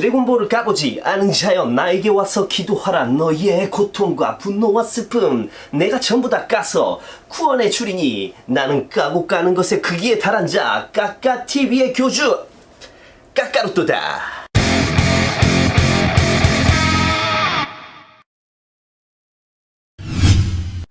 드래곤볼을 까보지 않은 자여 나에게 와서 기도하라. 너희의 고통과 분노와 슬픔 내가 전부 다 까서 구원해 주리니 나는 까고 까는 것에 크기에 달한 자 까까TV의 교주 까까로또다.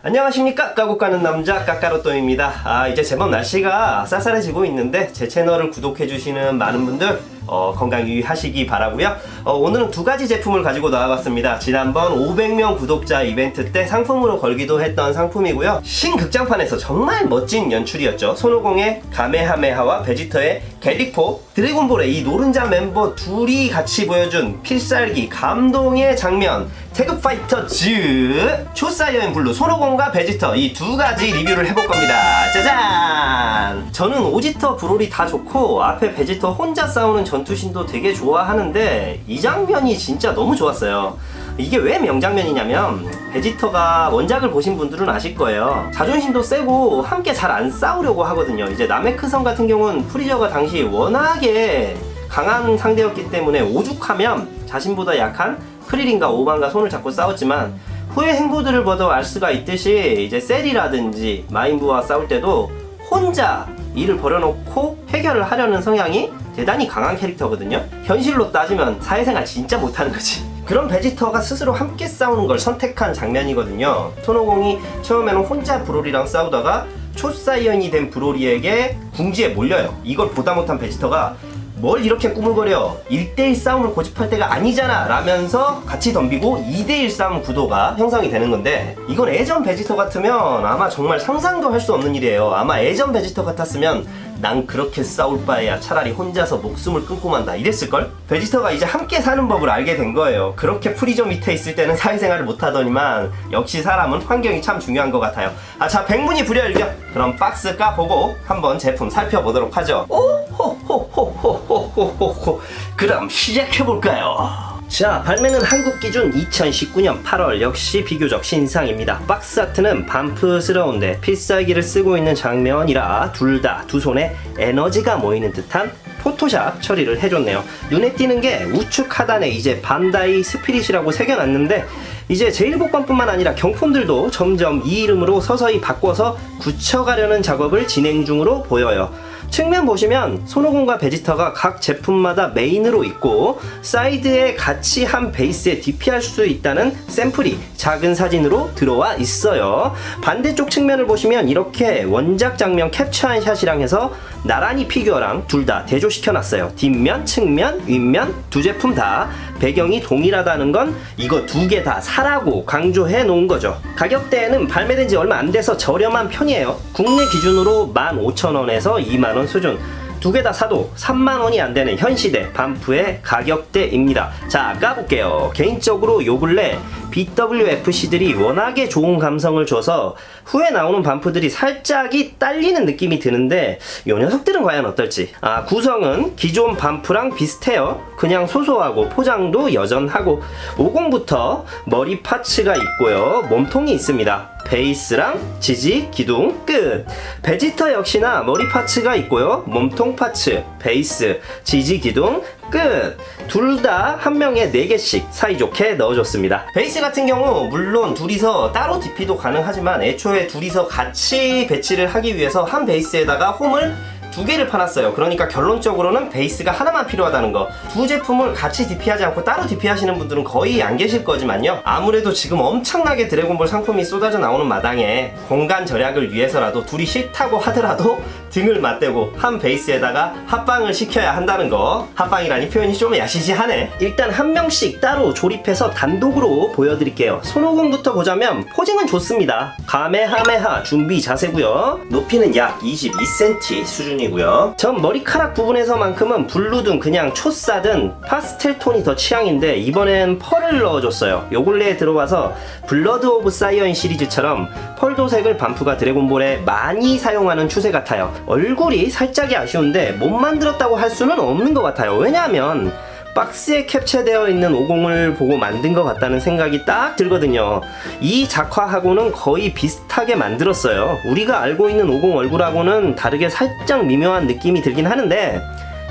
안녕하십니까, 까고 까는 남자 까까로또입니다. 이제 제법 날씨가 쌀쌀해지고 있는데 제 채널을 구독해주시는 많은 분들 건강 유의하시기 바라고요. 오늘은 두 가지 제품을 가지고 나와봤습니다. 지난번 500명 구독자 이벤트 때 상품으로 걸기도 했던 상품이고요. 신극장판에서 정말 멋진 연출이었죠. 손오공의 가메하메하와 베지터의 갤리포, 드래곤볼의 이 노른자 멤버 둘이 같이 보여준 필살기 감동의 장면, 태극파이터즈 초사이어인 블루, 손오공과 베지터 이 두 가지 리뷰를 해볼 겁니다. 짜잔! 저는 오지터 브롤이 다 좋고 앞에 베지터 혼자 싸우는 전투신도 되게 좋아하는데 이 장면이 진짜 너무 좋았어요. 이게 왜 명장면이냐면 베지터가 원작을 보신 분들은 아실 거예요. 자존심도 세고 함께 잘 안 싸우려고 하거든요. 이제 나메크성 같은 경우는 프리저가 당시 워낙에 강한 상대였기 때문에 오죽하면 자신보다 약한 크리린과 오반과 손을 잡고 싸웠지만 후의 행보들을 봐도 알 수가 있듯이 이제 셀이라든지 마인부와 싸울 때도 혼자 일을 벌여놓고 해결을 하려는 성향이 대단히 강한 캐릭터거든요. 현실로 따지면 사회생활 진짜 못하는 거지. 그런 베지터가 스스로 함께 싸우는 걸 선택한 장면이거든요. 손오공이 처음에는 혼자 브롤이랑 싸우다가 초사이언이 된 브롤이에게 궁지에 몰려요. 이걸 보다 못한 베지터가 뭘 이렇게 꾸물거려, 1대1 싸움을 고집할 때가 아니잖아 라면서 같이 덤비고 2대1 싸움 구도가 형성이 되는 건데, 이건 예전 베지터 같으면 아마 정말 상상도 할 수 없는 일이에요. 아마 예전 베지터 같았으면 난 그렇게 싸울 바에야 차라리 혼자서 목숨을 끊고 만다 이랬을걸? 베지터가 이제 함께 사는 법을 알게 된 거예요. 그렇게 프리저 밑에 있을 때는 사회생활을 못하더니만 역시 사람은 환경이 참 중요한 것 같아요. 자, 백문이 불여일견. 그럼 박스 까보고 한번 제품 살펴보도록 하죠. 오호호호호호호호호. 그럼 시작해볼까요? 자, 발매는 한국 기준 2019년 8월, 역시 비교적 신상입니다. 박스 아트는 반프스러운데 필살기를 쓰고 있는 장면이라 둘 다 두 손에 에너지가 모이는 듯한 포토샵 처리를 해줬네요. 눈에 띄는 게 우측 하단에 이제 반다이 스피릿이라고 새겨놨는데 이제 제일복권뿐만 아니라 경품들도 점점 이 이름으로 서서히 바꿔서 굳혀가려는 작업을 진행 중으로 보여요. 측면 보시면 손오공과 베지터가 각 제품마다 메인으로 있고 사이드에 같이 한 베이스에 DP할 수 있다는 샘플이 작은 사진으로 들어와 있어요. 반대쪽 측면을 보시면 이렇게 원작 장면 캡처한 샷이랑 해서 나란히 피규어랑 둘 다 대조시켜놨어요. 뒷면, 측면, 윗면 두 제품 다 배경이 동일하다는 건 이거 두 개 다 사라고 강조해 놓은 거죠. 가격대는 발매된 지 얼마 안 돼서 저렴한 편이에요. 국내 기준으로 15,000원에서 2만원 수준. 두 개 다 사도 3만원이 안 되는 현시대 반프의 가격대입니다. 자, 까볼게요. 개인적으로 요 근래 BWFC들이 워낙에 좋은 감성을 줘서 후에 나오는 반프들이 살짝이 딸리는 느낌이 드는데 요 녀석들은 과연 어떨지. 구성은 기존 반프랑 비슷해요. 그냥 소소하고 포장도 여전하고 50부터 머리 파츠가 있고요. 몸통이 있습니다. 베이스랑 지지, 기둥, 끝. 베지터 역시나 머리 파츠가 있고요. 몸통 파츠, 베이스, 지지, 기둥, 끝. 둘 다 한 명에 4개씩 사이좋게 넣어줬습니다. 베이스 같은 경우 물론 둘이서 따로 DP도 가능하지만 애초에 둘이서 같이 배치를 하기 위해서 한 베이스에다가 홈을 2개를 파놨어요. 그러니까 결론적으로는 베이스가 하나만 필요하다는 거. 두 제품을 같이 DP하지 않고 따로 DP하시는 분들은 거의 안 계실 거지만요. 아무래도 지금 엄청나게 드래곤볼 상품이 쏟아져 나오는 마당에 공간 절약을 위해서라도 둘이 싫다고 하더라도 등을 맞대고 한 베이스에다가 합방을 시켜야 한다는 거. 합방이라니 표현이 좀 야시시하네. 일단 한 명씩 따로 조립해서 단독으로 보여드릴게요. 손오공부터 보자면 포징은 좋습니다. 가메하메하 준비 자세고요. 높이는 약 22cm 수준이고요. 전 머리카락 부분에서만큼은 블루든 그냥 초싸든 파스텔 톤이 더 취향인데 이번엔 펄을 넣어줬어요. 요 근래에 들어와서 블러드 오브 사이언 시리즈처럼 펄 도색을 반프가 드래곤볼에 많이 사용하는 추세 같아요. 얼굴이 살짝이 아쉬운데 못 만들었다고 할 수는 없는 것 같아요. 왜냐하면 박스에 캡처되어 있는 오공을 보고 만든 것 같다는 생각이 딱 들거든요. 이 작화하고는 거의 비슷하게 만들었어요. 우리가 알고 있는 오공 얼굴하고는 다르게 살짝 미묘한 느낌이 들긴 하는데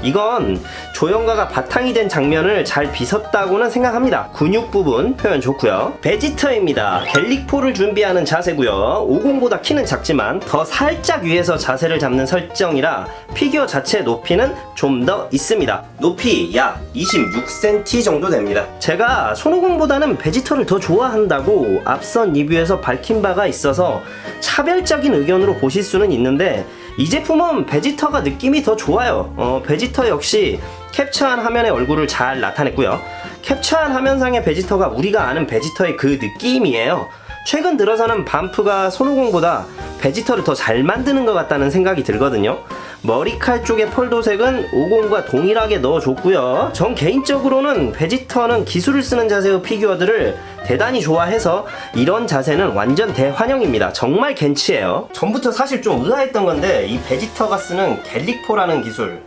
이건 조형가가 바탕이 된 장면을 잘 빗었다고는 생각합니다. 근육 부분 표현 좋고요. 베지터입니다. 갤릭포를 준비하는 자세고요. 50보다 키는 작지만 더 살짝 위에서 자세를 잡는 설정이라 피규어 자체 높이는 좀 더 있습니다. 높이 약 26cm 정도 됩니다. 제가 손오공보다는 베지터를 더 좋아한다고 앞선 리뷰에서 밝힌 바가 있어서 차별적인 의견으로 보실 수는 있는데 이 제품은 베지터가 느낌이 더 좋아요. 베지터 역시 캡처한 화면의 얼굴을 잘 나타냈고요. 캡처한 화면상의 베지터가 우리가 아는 베지터의 그 느낌이에요. 최근 들어서는 반프가 손오공보다 베지터를 더 잘 만드는 것 같다는 생각이 들거든요. 머리칼 쪽의 펄도색은 50과 동일하게 넣어줬고요. 전 개인적으로는 베지터는 기술을 쓰는 자세의 피규어들을 대단히 좋아해서 이런 자세는 완전 대환영입니다. 정말 겐치예요. 전부터 사실 좀 의아했던 건데 이 베지터가 쓰는 갤릭포라는 기술,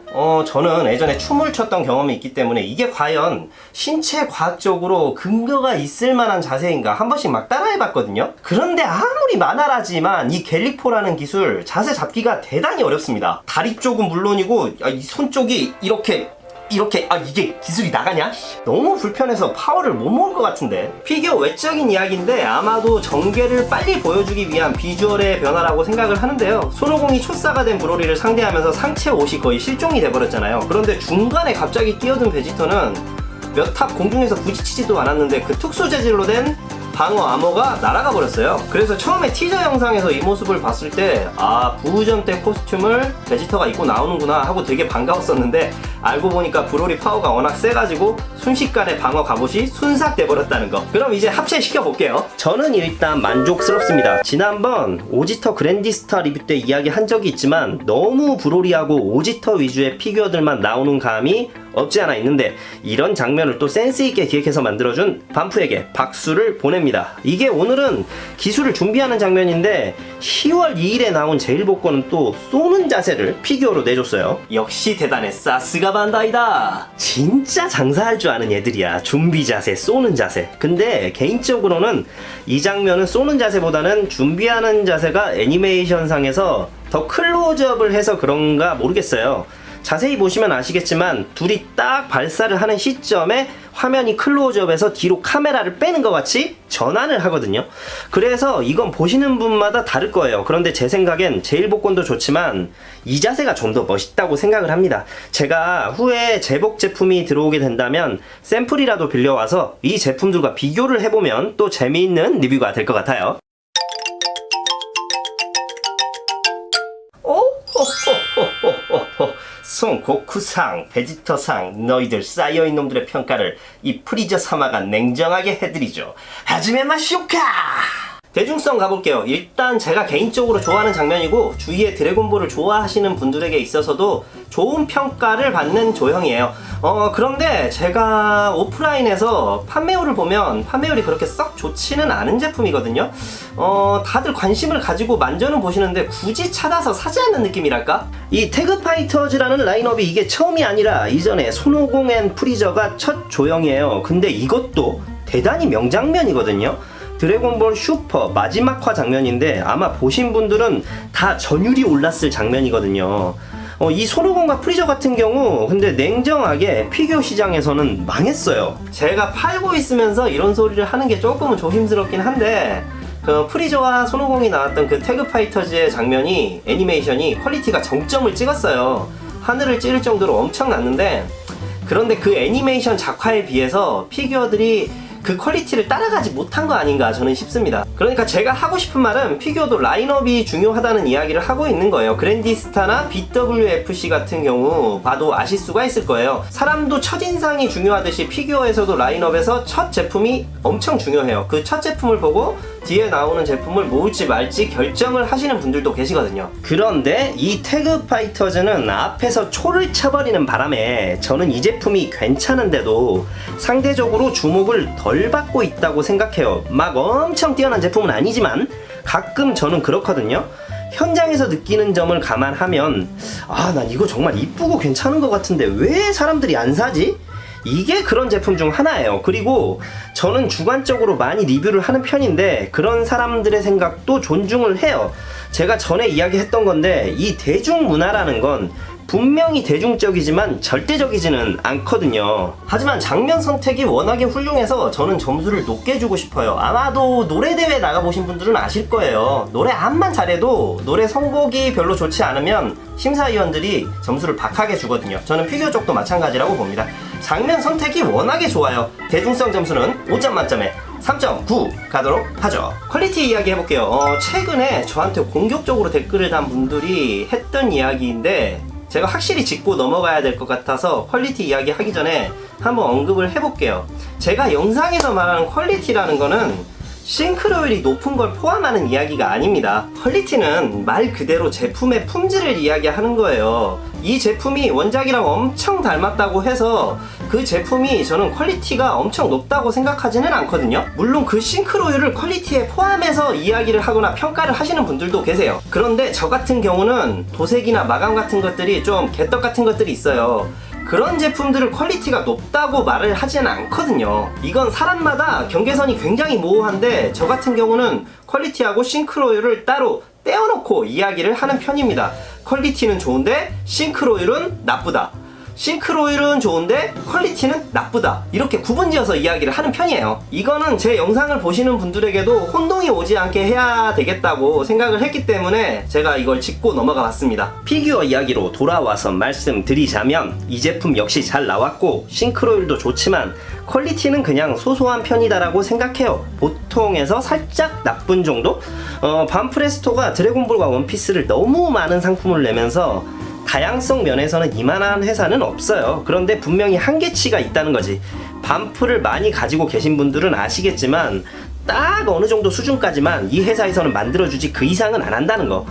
저는 예전에 춤을 췄던 경험이 있기 때문에 이게 과연 신체 과학적으로 근거가 있을 만한 자세인가 한 번씩 막 따라해봤거든요. 그런데 아무리 만화라지만 이 갤릭포라는 기술 자세 잡기가 대단히 어렵습니다. 다리 쪽은 물론이고 이 손 쪽이 이렇게 이게 기술이 나가냐? 너무 불편해서 파워를 못 모을 것 같은데. 피규어 외적인 이야기인데 아마도 전개를 빨리 보여주기 위한 비주얼의 변화라고 생각을 하는데요. 손오공이 초싸가 된 브로리를 상대하면서 상체 옷이 거의 실종이 돼버렸잖아요. 그런데 중간에 갑자기 뛰어든 베지터는 몇 탑 공중에서 부딪히지도 않았는데 그 특수 재질로 된 방어 아머가 날아가 버렸어요. 그래서 처음에 티저 영상에서 이 모습을 봤을 때 부우전 때 코스튬을 베지터가 입고 나오는구나 하고 되게 반가웠었는데 알고 보니까 브로리 파워가 워낙 세가지고 순식간에 방어 갑옷이 순삭돼 버렸다는 거. 그럼 이제 합체시켜 볼게요. 저는 일단 만족스럽습니다. 지난번 오지터 그랜디스타 리뷰 때 이야기한 적이 있지만 너무 브로리하고 오지터 위주의 피규어들만 나오는 감이 없지 않아 있는데 이런 장면을 또 센스있게 기획해서 만들어준 반프에게 박수를 보냅니다. 이게 오늘은 기술을 준비하는 장면인데 10월 2일에 나온 제일복권은 또 쏘는 자세를 피규어로 내줬어요. 역시 대단해. 사스가 반다이다. 진짜 장사할 줄 아는 애들이야. 준비 자세, 쏘는 자세. 근데 개인적으로는 이 장면은 쏘는 자세보다는 준비하는 자세가 애니메이션상에서 더 클로즈업을 해서 그런가 모르겠어요. 자세히 보시면 아시겠지만 둘이 딱 발사를 하는 시점에 화면이 클로즈업에서 뒤로 카메라를 빼는 것 같이 전환을 하거든요. 그래서 이건 보시는 분마다 다를 거예요. 그런데 제 생각엔 제일복권도 좋지만 이 자세가 좀 더 멋있다고 생각을 합니다. 제가 후에 제복 제품이 들어오게 된다면 샘플이라도 빌려와서 이 제품들과 비교를 해보면 또 재미있는 리뷰가 될 것 같아요. 손고쿠상, 베지터상, 너희들 쌓여있는 놈들의 평가를 이 프리저 사마가 냉정하게 해드리죠. 하지메 마시오카! 대중성 가볼게요. 일단 제가 개인적으로 좋아하는 장면이고 주위에 드래곤볼을 좋아하시는 분들에게 있어서도 좋은 평가를 받는 조형이에요. 그런데 제가 오프라인에서 판매율을 보면 판매율이 그렇게 썩 좋지는 않은 제품이거든요. 다들 관심을 가지고 만져는 보시는데 굳이 찾아서 사지 않는 느낌이랄까? 이 태그파이터즈라는 라인업이 이게 처음이 아니라 이전에 손오공 앤 프리저가 첫 조형이에요. 근데 이것도 대단히 명장면이거든요. 드래곤볼 슈퍼 마지막 화 장면인데 아마 보신 분들은 다 전율이 올랐을 장면이거든요. 이 손오공과 프리저 같은 경우 근데 냉정하게 피규어 시장에서는 망했어요. 제가 팔고 있으면서 이런 소리를 하는 게 조금은 조심스럽긴 한데 그 프리저와 손오공이 나왔던 그 태그파이터즈의 장면이 애니메이션이 퀄리티가 정점을 찍었어요. 하늘을 찌를 정도로 엄청났는데 그런데 그 애니메이션 작화에 비해서 피규어들이 그 퀄리티를 따라가지 못한 거 아닌가 저는 싶습니다. 그러니까 제가 하고 싶은 말은 피규어도 라인업이 중요하다는 이야기를 하고 있는 거예요. 그랜디스타나 BWFC 같은 경우 봐도 아실 수가 있을 거예요. 사람도 첫인상이 중요하듯이 피규어에서도 라인업에서 첫 제품이 엄청 중요해요. 그 첫 제품을 보고 뒤에 나오는 제품을 모을지 말지 결정을 하시는 분들도 계시거든요. 그런데 이 태그파이터즈는 앞에서 초를 쳐버리는 바람에 저는 이 제품이 괜찮은데도 상대적으로 주목을 덜 받고 있다고 생각해요. 막 엄청 뛰어난 제품은 아니지만 가끔 저는 그렇거든요. 현장에서 느끼는 점을 감안하면 난 이거 정말 이쁘고 괜찮은 것 같은데 왜 사람들이 안 사지? 이게 그런 제품 중 하나예요. 그리고 저는 주관적으로 많이 리뷰를 하는 편인데 그런 사람들의 생각도 존중을 해요. 제가 전에 이야기했던 건데 이 대중문화라는 건 분명히 대중적이지만 절대적이지는 않거든요. 하지만 장면 선택이 워낙에 훌륭해서 저는 점수를 높게 주고 싶어요. 아마도 노래대회 나가보신 분들은 아실 거예요. 노래 암만 잘해도 노래 선곡이 별로 좋지 않으면 심사위원들이 점수를 박하게 주거든요. 저는 피규어 쪽도 마찬가지라고 봅니다. 장면 선택이 워낙에 좋아요. 대중성 점수는 5점 만점에 3.9 가도록 하죠. 퀄리티 이야기 해볼게요. 최근에 저한테 공격적으로 댓글을 단 분들이 했던 이야기인데 제가 확실히 짚고 넘어가야 될 것 같아서 퀄리티 이야기 하기 전에 한번 언급을 해볼게요. 제가 영상에서 말하는 퀄리티라는 거는 싱크로율이 높은 걸 포함하는 이야기가 아닙니다. 퀄리티는 말 그대로 제품의 품질을 이야기하는 거예요. 이 제품이 원작이랑 엄청 닮았다고 해서 그 제품이 저는 퀄리티가 엄청 높다고 생각하지는 않거든요. 물론 그 싱크로율을 퀄리티에 포함해서 이야기를 하거나 평가를 하시는 분들도 계세요. 그런데 저 같은 경우는 도색이나 마감 같은 것들이 좀 개떡 같은 것들이 있어요. 그런 제품들을 퀄리티가 높다고 말을 하지는 않거든요. 이건 사람마다 경계선이 굉장히 모호한데 저 같은 경우는 퀄리티하고 싱크로율을 따로 떼어놓고 이야기를 하는 편입니다. 퀄리티는 좋은데 싱크로율은 나쁘다. 싱크로율은 좋은데 퀄리티는 나쁘다. 이렇게 구분지어서 이야기를 하는 편이에요. 이거는 제 영상을 보시는 분들에게도 혼동이 오지 않게 해야 되겠다고 생각을 했기 때문에 제가 이걸 짚고 넘어가 봤습니다. 피규어 이야기로 돌아와서 말씀드리자면 이 제품 역시 잘 나왔고 싱크로율도 좋지만 퀄리티는 그냥 소소한 편이다라고 생각해요. 보통에서 살짝 나쁜 정도? 반프레스토가 드래곤볼과 원피스를 너무 많은 상품을 내면서 다양성 면에서는 이만한 회사는 없어요. 그런데 분명히 한계치가 있다는 거지. 반프를 많이 가지고 계신 분들은 아시겠지만 딱 어느 정도 수준까지만 이 회사에서는 만들어주지 그 이상은 안 한다는 거.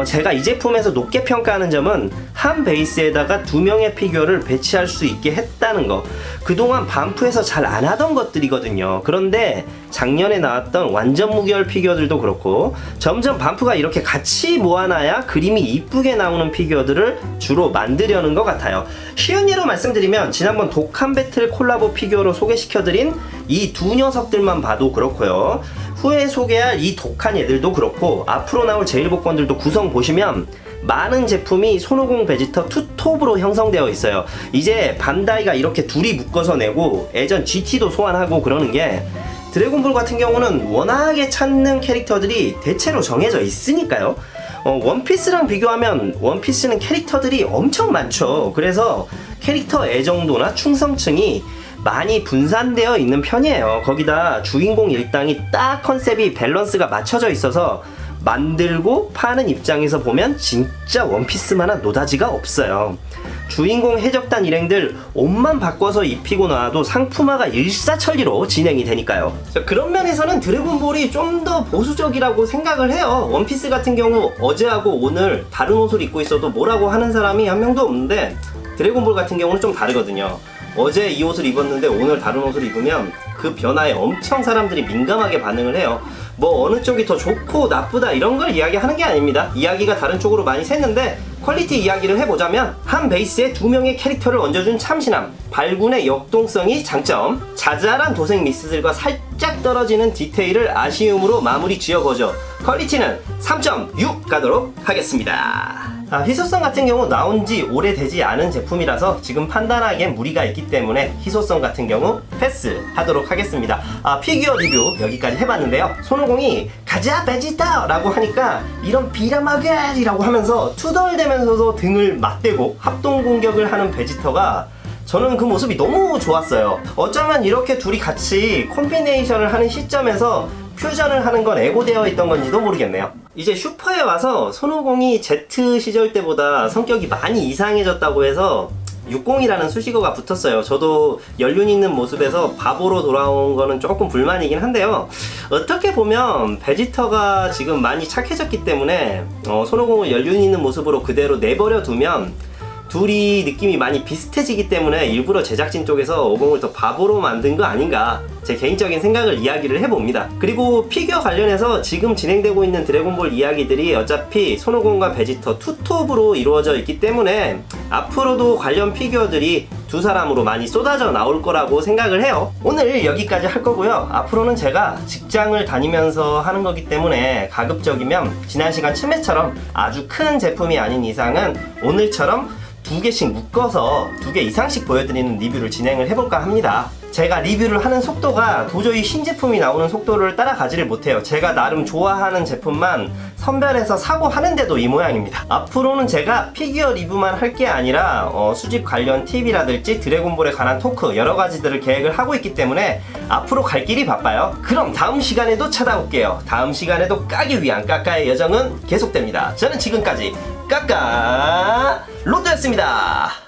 제가 이 제품에서 높게 평가하는 점은 한 베이스에다가 2명의 피규어를 배치할 수 있게 했다는 거. 그동안 반프에서 잘 안 하던 것들이거든요. 그런데 작년에 나왔던 완전 무결 피규어들도 그렇고 점점 반프가 이렇게 같이 모아놔야 그림이 이쁘게 나오는 피규어들을 주로 만들려는 것 같아요. 쉬운 예로 말씀드리면 지난번 독한 배틀 콜라보 피규어로 소개시켜드린 이 두 녀석들만 봐도 그렇고요. 후에 소개할 이 독한 애들도 그렇고 앞으로 나올 제일복권들도 구성 보시면 많은 제품이 손오공 베지터 투톱으로 형성되어 있어요. 이제 반다이가 이렇게 둘이 묶어서 내고 예전 GT도 소환하고 그러는 게 드래곤볼 같은 경우는 워낙에 찾는 캐릭터들이 대체로 정해져 있으니까요. 원피스랑 비교하면 원피스는 캐릭터들이 엄청 많죠. 그래서 캐릭터 애정도나 충성층이 많이 분산되어 있는 편이에요. 거기다 주인공 일당이 딱 컨셉이 밸런스가 맞춰져 있어서 만들고 파는 입장에서 보면 진짜 원피스만한 노다지가 없어요. 주인공 해적단 일행들 옷만 바꿔서 입히고 나와도 상품화가 일사천리로 진행이 되니까요. 그런 면에서는 드래곤볼이 좀 더 보수적이라고 생각을 해요. 원피스 같은 경우 어제하고 오늘 다른 옷을 입고 있어도 뭐라고 하는 사람이 한 명도 없는데 드래곤볼 같은 경우는 좀 다르거든요. 어제 이 옷을 입었는데 오늘 다른 옷을 입으면 그 변화에 엄청 사람들이 민감하게 반응을 해요. 뭐 어느 쪽이 더 좋고 나쁘다 이런 걸 이야기하는 게 아닙니다. 이야기가 다른 쪽으로 많이 샜는데 퀄리티 이야기를 해보자면 한 베이스에 2명의 캐릭터를 얹어준 참신함, 발군의 역동성이 장점, 자잘한 도색 미스들과 살짝 떨어지는 디테일을 아쉬움으로 마무리 지어보죠. 퀄리티는 3.6 가도록 하겠습니다. 희소성 같은 경우 나온 지 오래되지 않은 제품이라서 지금 판단하기엔 무리가 있기 때문에 희소성 같은 경우 패스하도록 하겠습니다. 피규어 리뷰 여기까지 해봤는데요. 손오공이 가자 베지터 라고 하니까 이런 비라마겔이라고 하면서 투덜대면서도 등을 맞대고 합동 공격을 하는 베지터가 저는 그 모습이 너무 좋았어요. 어쩌면 이렇게 둘이 같이 콤비네이션을 하는 시점에서 퓨전을 하는 건 애고되어 있던 건지도 모르겠네요. 이제 슈퍼에 와서 손오공이 Z 시절 때보다 성격이 많이 이상해졌다고 해서 60이라는 수식어가 붙었어요. 저도 연륜 있는 모습에서 바보로 돌아온 거는 조금 불만이긴 한데요. 어떻게 보면 베지터가 지금 많이 착해졌기 때문에 손오공을 연륜 있는 모습으로 그대로 내버려 두면 둘이 느낌이 많이 비슷해지기 때문에 일부러 제작진 쪽에서 오공을 더 바보로 만든 거 아닌가 제 개인적인 생각을 이야기를 해봅니다. 그리고 피규어 관련해서 지금 진행되고 있는 드래곤볼 이야기들이 어차피 손오공과 베지터 투톱으로 이루어져 있기 때문에 앞으로도 관련 피규어들이 두 사람으로 많이 쏟아져 나올 거라고 생각을 해요. 오늘 여기까지 할 거고요. 앞으로는 제가 직장을 다니면서 하는 거기 때문에 가급적이면 지난 시간 춤매처럼 아주 큰 제품이 아닌 이상은 오늘처럼 두 개씩 묶어서 2개 이상씩 보여드리는 리뷰를 진행을 해볼까 합니다. 제가 리뷰를 하는 속도가 도저히 신제품이 나오는 속도를 따라가지를 못해요. 제가 나름 좋아하는 제품만 선별해서 사고 하는데도 이 모양입니다. 앞으로는 제가 피규어 리뷰만 할 게 아니라 수집 관련 팁이라든지 드래곤볼에 관한 토크 여러 가지들을 계획을 하고 있기 때문에 앞으로 갈 길이 바빠요. 그럼 다음 시간에도 찾아올게요. 다음 시간에도 까기 위한 까까의 여정은 계속됩니다. 저는 지금까지 까까 로또였습니다.